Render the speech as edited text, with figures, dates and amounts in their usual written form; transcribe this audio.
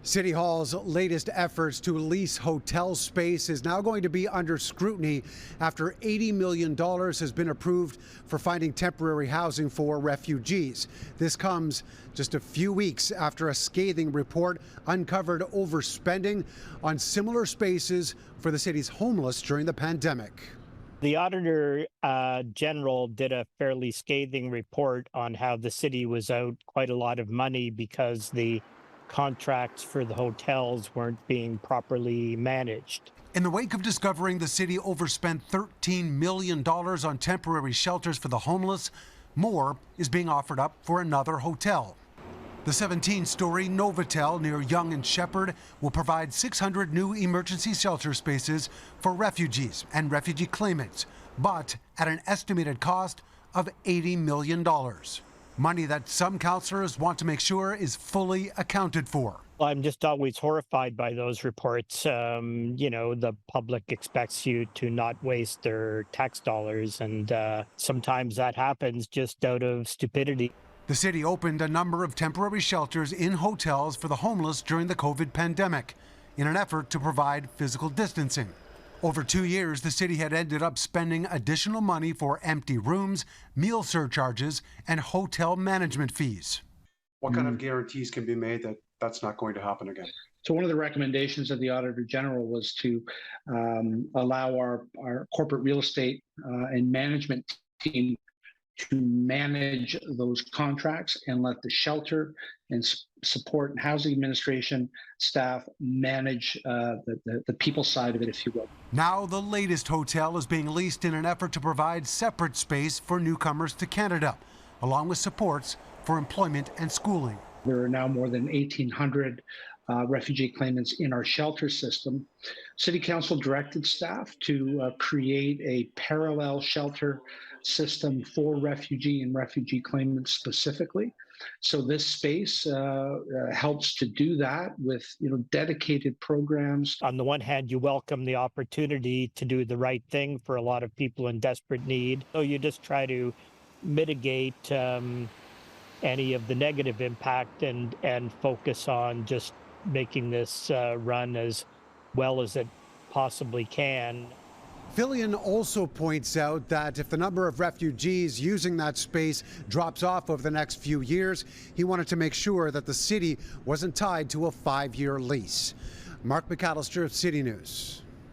City Hall's latest efforts to lease hotel space is now going to be under scrutiny after $80 million has been approved for finding temporary housing for refugees. This comes just a few weeks after a scathing report uncovered overspending on similar spaces for the city's homeless during the pandemic. The Auditor General did a fairly scathing report on how the city was out quite a lot of money because the contracts for the hotels weren't being properly managed. In the wake of discovering the city overspent $13 million on temporary shelters for the homeless, more is being offered up for another hotel. The 17-story Novotel near Yonge and Shepherd will provide 600 new emergency shelter spaces for refugees and refugee claimants, but at an estimated cost of $80 million. Money that some councillors want to make sure is fully accounted for. I'm just always horrified by those reports. The public expects you to not waste their tax dollars, and sometimes that happens just out of stupidity. The city opened a number of temporary shelters in hotels for the homeless during the COVID pandemic in an effort to provide physical distancing. Over 2 years, the city had ended up spending additional money for empty rooms, meal surcharges, and hotel management fees. What kind of guarantees can be made that that's not going to happen again? So one of the recommendations of the Auditor General was to allow our corporate real estate and management team to manage those contracts and let the shelter and support and housing administration staff manage the people side of it, if you will. Now the latest hotel is being leased in an effort to provide separate space for newcomers to Canada, along with supports for employment and schooling. There are now more than 1,800 refugee claimants in our shelter system. City Council directed staff to create a parallel shelter system for refugee and refugee claimants specifically. So this space helps to do that with dedicated programs. On the one hand, you welcome the opportunity to do the right thing for a lot of people in desperate need. So you just try to mitigate any of the negative impact and focus on just making this run as well as it possibly can. Fillion also points out that if the number of refugees using that space drops off over the next few years, he wanted to make sure that the city wasn't tied to a 5-year lease. Mark McAllister of City News.